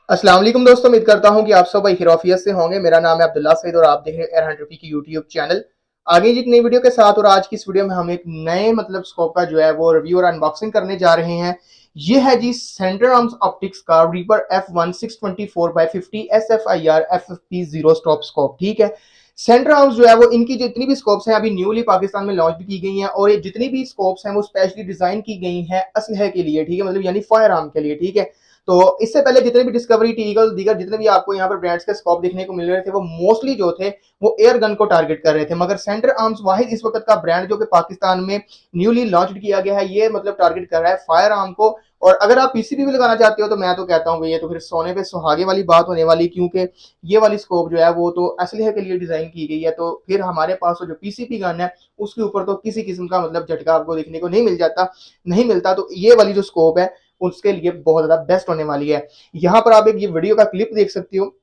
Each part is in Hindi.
अस्सलाम वालेकुम दोस्तों, उम्मीद करता हूं कि आप सब खैरियत से होंगे। मेरा नाम है अब्दुल्ला सईद और आप देख रहे हैं एयर हंड्रेड की यूट्यूब चैनल। आगे जी एक नई वीडियो के साथ और आज की इस वीडियो में हम एक नए स्कोप का जो है वो रिव्यू और अनबॉक्सिंग करने जा रहे हैं। ये है जी सेंटर आर्म्स ऑप्टिक्स का reaper F1 624x50 SFIR FFP zero stop scope. ठीक है, सेंटर आर्म्स जो है वो इनकी जितनी भी स्कोप्स हैं अभी न्यूली पाकिस्तान में लॉन्च भी की गई हैं और ये जितनी भी स्कोप्स हैं वो स्पेशली डिजाइन की गई हैं असलहे के लिए। ठीक है, मतलब यानी फायर आर्म के लिए। ठीक है, तो इससे पहले जितने भी डिस्कवरी टीगल दीगर जितने भी आपको यहाँ पर ब्रांड्स के स्कोप देखने को मिल रहे थे वो मोस्टली जो थे वो एयर गन को टारगेट कर रहे थे, मगर सेंटर आर्म्स वाहिद इस वक्त का ब्रांड जो कि पाकिस्तान में न्यूली लॉन्च किया गया है ये टारगेट कर रहा है फायर आर्म को। और अगर आप पीसीबी भी लगाना चाहते हो तो मैं तो कहता हूँ ये तो फिर सोने पे सुहागे वाली बात होने वाली, क्योंकि ये वाली स्कोप जो है वो तो असलहे के लिए डिजाइन की गई है। तो फिर हमारे पास जो पीसीबी गन है उसके ऊपर तो किसी किस्म का झटका आपको देखने को नहीं मिल जाता, नहीं मिलता। तो ये वाली जो स्कोप है उसके लिए बहुत ज्यादा बेस्ट होने वाली है। यहाँ पर आप एक ये वीडियो का क्लिप देख सकते हो।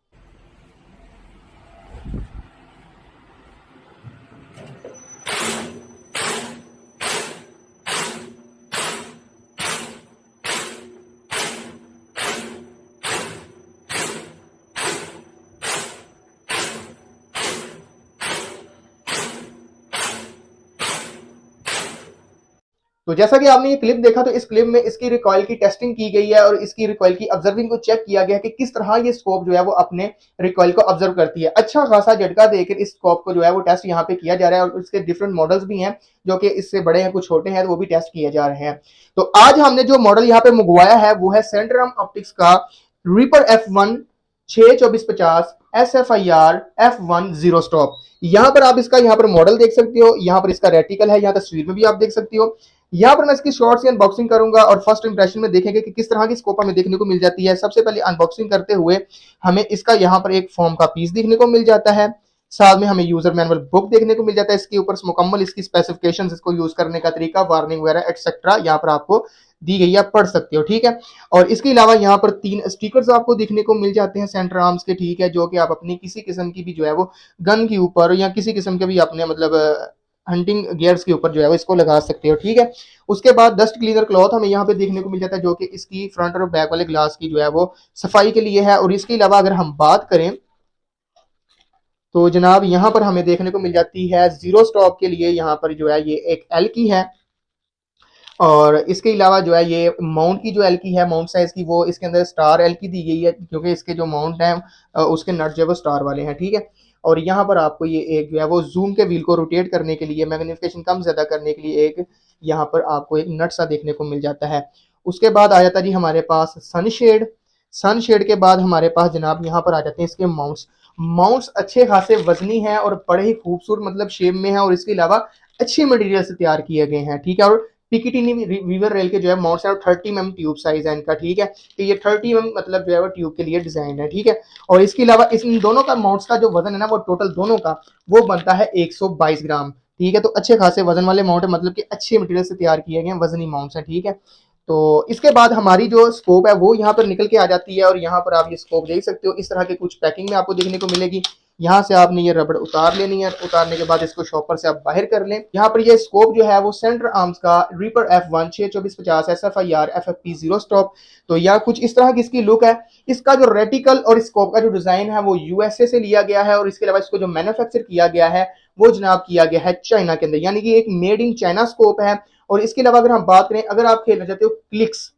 तो जैसा कि आपने ये क्लिप देखा तो इस क्लिप में इसकी रिकॉइल की टेस्टिंग की गई है और इसकी रिकॉइल की ऑब्जर्विंग को चेक किया गया कि किस तरह ये स्कोप जो है वो अपने रिकॉइल को ऑब्जर्व करती है। अच्छा खासा झटका देकर इस स्कोप को जो है वो टेस्ट यहाँ पे किया जा रहा है और इसके डिफरेंट मॉडल्स भी हैं जो कि इससे बड़े हैं, कुछ छोटे हैं, तो वो भी टेस्ट किए जा रहे हैं। तो आज हमने जो मॉडल यहाँ पे मंगवाया है वो है सेंटर आर्म ऑप्टिक्स का reaper F1 62450 SFIR F1 zero stop. यहाँ पर आप इसका यहाँ पर मॉडल देख सकते हो, यहाँ पर इसका रेटिकल है, यहाँ तस्वीर में भी आप देख सकते हो। यहाँ पर मैं इसकी शॉर्ट सी अनबॉक्सिंग करूंगा और फर्स्ट इंप्रेशन में देखेंगे कि किस तरह की स्कोप हमें देखने को मिल जाती है। सबसे पहले अनबॉक्सिंग करते हुए हमें इसका यहाँ पर एक फॉर्म का पीस देखने को मिल जाता है, साथ में हमें यूजर मैनुअल बुक देखने को मिल जाता है। इसके ऊपर मुकम्मल इसकी स्पेसिफिकेशंस, इसको यूज करने का तरीका, वार्निंग वगैरह एक्सेट्रा यहाँ पर आपको दी गई है, पढ़ सकते हो। ठीक है, और इसके अलावा यहाँ पर 3 स्टिकर्स आपको देखने को मिल जाते हैं सेंटर आर्म्स के। ठीक है, जो कि आप अपनी किसी किस्म की भी जो है वो गन के ऊपर या किसी किस्म के भी अपने हंटिंग गियर्स के ऊपर जो है वो इसको लगा सकते हो। ठीक है, उसके बाद डस्ट क्लीनर क्लॉथ हमें यहाँ पे देखने को मिल जाता है जो कि इसकी फ्रंट और बैक वाले ग्लास की जो है वो सफाई के लिए है। और इसके अलावा अगर हम बात करें तो जनाब यहाँ पर हमें देखने को मिल जाती है जीरो स्टॉप के लिए यहाँ पर जो है ये एक एल की है। और इसके अलावा जो है ये माउंट की जो एल की है, माउंट साइज की, वो इसके अंदर स्टार एल की दी गई है क्योंकि इसके जो माउंट है उसके नट जो है वो स्टार वाले हैं। ठीक है, और यहाँ पर आपको ये एक जो है वो जूम के व्हील को रोटेट करने के लिए, मैग्निफिकेशन कम ज्यादा करने के लिए एक यहाँ पर आपको एक नट सा देखने को मिल जाता है। उसके बाद आ जाता जी हमारे पास सनशेड। सनशेड के बाद हमारे पास जनाब यहाँ पर आ जाते हैं इसके माउंट्स। माउंट्स अच्छे खासे वजनी हैं और बड़े ही खूबसूरत शेप में है और इसके अलावा अच्छे मटेरियल से तैयार किए गए हैं। ठीक है, और पीकेटी वीवर रेल के जो है माउंट्स है 30 mm ट्यूब साइज है इनका। ठीक है, तो ये 30 mm जो है वो ट्यूब के लिए डिजाइन है। ठीक है, और इसके अलावा इन दोनों का माउंट्स का जो वजन है ना वो टोटल दोनों का वो बनता है 122 ग्राम। ठीक है, तो अच्छे खासे वजन वाले माउंट है, कि अच्छे मटेरियल से तैयार किए गए वजनी माउंट्स है। ठीक है, तो इसके बाद हमारी जो स्कोप है वो यहाँ पर निकल के आ जाती है और यहाँ पर आप ये स्कोप देख सकते हो। इस तरह के कुछ पैकिंग में आपको देखने को मिलेगी। यहाँ से आपने ये रबड़ उतार लेनी है, उतारने के बाद इसको शॉपर से आप बाहर कर लें। यहाँ पर ये स्कोप जो है वो सेंटर आर्म्स का reaper F1 62450 SFIR FFP zero stop. तो यह कुछ इस तरह की इसकी लुक है। इसका जो रेटिकल और स्कोप का जो डिजाइन है वो यूएसए से लिया गया है और इसके अलावा इसको जो मैन्युफैक्चर किया गया है वो जनाब किया गया है चाइना के अंदर, यानी कि एक मेड इन चाइना स्कोप है। और इसके अलावा अगर हम बात करें, अगर आप खेलना चाहते हो क्लिक्स,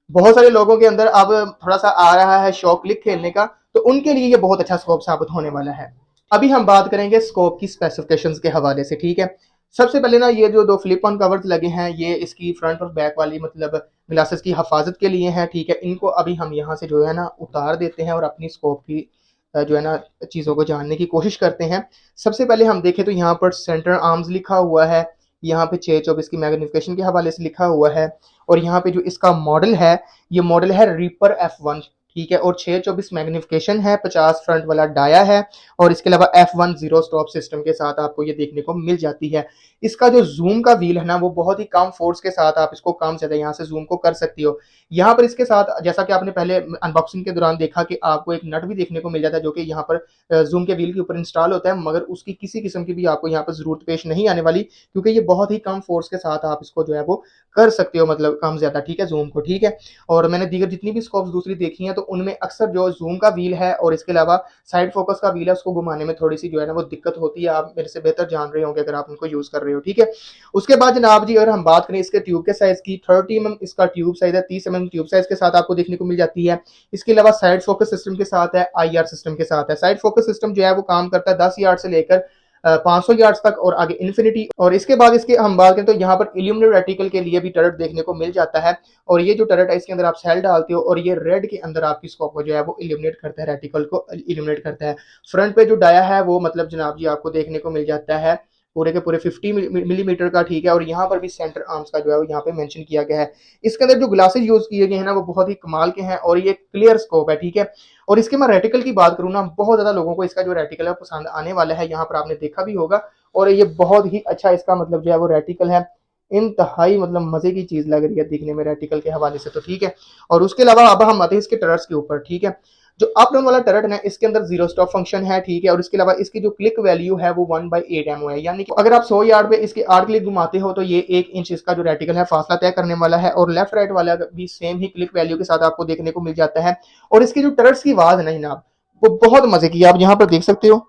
बहुत सारे लोगों के अंदर अब थोड़ा सा आ रहा है शौक क्लिक खेलने का, तो उनके लिए ये बहुत अच्छा स्कोप साबित होने वाला है। अभी हम बात करेंगे स्कोप की स्पेसिफिकेशंस के हवाले से। ठीक है, सबसे पहले ना ये जो दो फ्लिप ऑन कवर्स लगे हैं ये इसकी फ्रंट और बैक वाली ग्लासेस की हिफाजत के लिए हैं। ठीक है, इनको अभी हम यहाँ से जो है ना उतार देते हैं और अपनी स्कोप की जो है ना चीज़ों को जानने की कोशिश करते हैं। सबसे पहले हम देखें तो यहाँ पर सेंटर आर्म्स लिखा हुआ है, यहाँ पे 624 की मैग्निफिकेशन के हवाले से लिखा हुआ है और यहाँ पे जो इसका मॉडल है ये मॉडल है रीपर F1। ठीक है, और 624 मैग्निफिकेशन है, 50 फ्रंट वाला डाया है और इसके अलावा F1 जीरो स्टॉप सिस्टम के साथ आपको ये देखने को मिल जाती है। इसका जो जूम का व्हील है ना वो बहुत ही कम फोर्स के साथ आप इसको कम ज्यादा यहाँ से जूम को कर सकती हो। यहाँ पर इसके साथ जैसा कि आपने पहले अनबॉक्सिंग के दौरान देखा कि आपको एक नट भी देखने को मिल जाता है जो कि यहाँ पर जूम के व्हील के ऊपर इंस्टॉल होता है, मगर उसकी किसी किस्म की भी आपको यहाँ पर जरूरत पेश नहीं आने वाली क्योंकि ये बहुत ही कम फोर्स के साथ आप इसको जो है वो कर सकते हो, कम ज्यादा। ठीक है, जूम को। ठीक है, और मैंने दीगर जितनी भी स्कोप्स दूसरी देखी हैं तो उनमें अक्सर जो जूम का व्हील है और इसके अलावा साइड फोकस का व्हील है, उसको घुमाने में थोड़ी सी जो है ना वो दिक्कत होती है। आप मेरे से बेहतर जान रहे होंगे अगर आप उनको यूज कर रहे हो, ठीक है। उसके बाद जनाब जी अगर हम बात करें इसके ट्यूब के साइज की, 30 mm इसका ट्यूब साइज है, 30 mm ट्यूब साइज के साथ आपको देखने को मिल जाती है। इसके अलावा साइड फोकस सिस्टम के साथ है, IR सिस्टम के साथ है। साइड फोकस सिस्टम जो है वो काम करता है 10 यार्ड से लेकर 500 यार्ड्स तक और आगे इन्फिनिटी। और इसके बाद इसके हम बात करें तो यहाँ पर इल्यूमिनेटेड रेटिकल के लिए भी टर्रेट देखने को मिल जाता है। और ये जो टर्रेट है इसके अंदर आप सेल डालते हो और ये रेड के अंदर आपकी स्कोप को जो है वो इल्यूमिनेट करता है, रेटिकल को इल्यूमिनेट करता है। फ्रंट पे जो डाया है वो मतलब जनाब जी आपको देखने को मिल जाता है पूरे के पूरे 50 मिलीमीटर का, ठीक है। और यहाँ पर भी सेंटर आर्म्स का जो है वो यहाँ पे मेंशन किया गया है। इसके अंदर जो ग्लासेस यूज किए गए हैं ना वो बहुत ही कमाल के हैं और ये क्लियर स्कोप है, ठीक है। और इसके मैं रेटिकल की बात करूँ ना, बहुत ज्यादा लोगों को इसका जो रेटिकल है पसंद आने वाला है, यहाँ पर आपने देखा भी होगा। और ये बहुत ही अच्छा इसका मतलब जो है वो रेटिकल है, इंतहाई मतलब मजे की चीज लग रही है दिखने में रेटिकल के हवाले से, तो ठीक है। और उसके अलावा अब हम आते हैं इसके टर्रेट्स के ऊपर, ठीक है। जो अप डाउन वाला टर्रेट है इसके अंदर जीरो स्टॉप फंक्शन है, ठीक है। और इसके अलावा इसकी जो क्लिक वैल्यू है वो 1/8 MO है, यानी कि अगर आप 100 यार्ड पे इसके 8 क्लिक घुमाते हो तो ये 1 इंच इसका जो रेटिकल है फासला तय करने वाला है। और लेफ्ट राइट वाला भी सेम ही क्लिक वैल्यू के साथ आपको देखने को मिल जाता है। और इसकी जो टर्रेट्स की आवाज है ना जनाब वो बहुत मजे की, आप यहाँ पर देख सकते हो।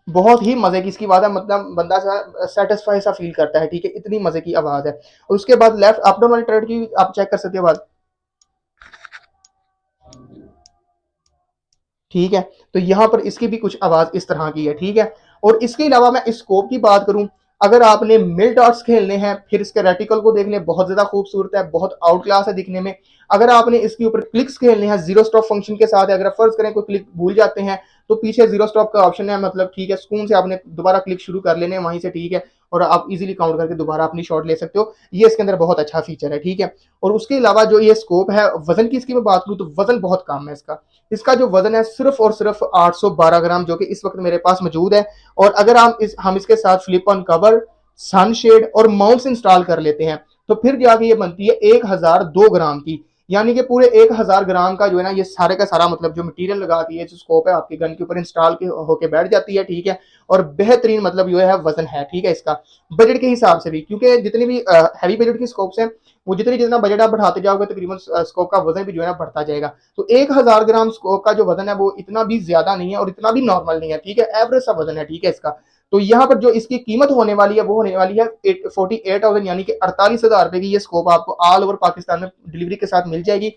बहुत ही मजे की इसकी आवाज है, मतलब बंदा सा सेटिस्फाई सा फील करता है, ठीक है, इतनी मजे की आवाज है। और उसके बाद लेफ्ट अप डाउन वाली टर्रेट की आप चेक कर सकते हो आवाज, ठीक है। तो यहाँ पर इसकी भी कुछ आवाज इस तरह की है, ठीक है। और इसके अलावा मैं स्कोप की बात करूं, अगर आपने मिल डॉट्स खेलने हैं फिर इसके रेटिकल को देख लें, बहुत ज्यादा खूबसूरत है, बहुत आउट क्लास है दिखने में। अगर आपने इसके ऊपर क्लिक्स खेलने हैं जीरो स्टॉप फंक्शन के साथ, अगर फर्ज करें कोई क्लिक भूल जाते हैं तो पीछे जीरो स्टॉप का ऑप्शन है, मतलब ठीक है, सुकून से आपने दोबारा क्लिक शुरू कर लेने वहीं से, ठीक है। और आप इजीली काउंट करके दोबारा अपनी शॉट ले सकते हो, ये इसके अंदर बहुत अच्छा फीचर है, ठीक है। और उसके अलावा जो ये स्कोप है, वजन की इसकी मैं बात करूं तो वजन बहुत कम है इसका। इसका जो वजन है सिर्फ और सिर्फ 812 ग्राम, जो कि इस वक्त मेरे पास मौजूद है। और अगर हम इसके साथ फ्लिप ऑन कवर, सनशेड और माउंट्स इंस्टॉल कर लेते हैं तो फिर जाके ये बनती है 1002 ग्राम की, यानी कि पूरे 1000 ग्राम का जो है ना ये सारे का सारा मतलब जो मटेरियल लगा के जो स्कोप है आपके गन के ऊपर इंस्टॉल के होके बैठ जाती है, ठीक है। और बेहतरीन मतलब जो है वजन है, ठीक है, इसका बजट के हिसाब से भी, क्योंकि जितनी भी हैवी बजट की स्कोप्स हैं वो जितना बजट आप बढ़ाते जाओगे तकरीबन स्कोप का वजन भी जो है ना बढ़ता जाएगा। तो 1000 ग्राम स्कोप का जो वजन है वो इतना भी ज्यादा नहीं है और इतना भी नॉर्मल नहीं है, ठीक है, एवरेज सा वजन है, ठीक है इसका। तो यहाँ पर जो इसकी कीमत होने वाली है वो होने वाली है 48,000, यानी कि 48,000 रुपए की ये स्कोप आपको ऑल ओवर पाकिस्तान में डिलीवरी के साथ मिल जाएगी।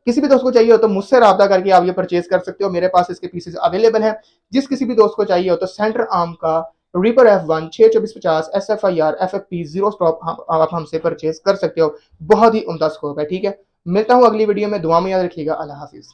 किसी भी दोस्त को चाहिए हो तो मुझसे रब्ता करके आप ये परचेज कर सकते हो, मेरे पास इसके पीसेस अवेलेबल हैं। जिस किसी भी दोस्त को चाहिए हो तो सेंटर आर्म का ripper F1 62450 SFIR FFP zero stop आप हमसे परचेज कर सकते हो। बहुत ही उम्दा स्कोप है, ठीक है। मिलता हूँ अगली वीडियो में, दुआ में याद रखिएगा। अल्लाह हाफिज।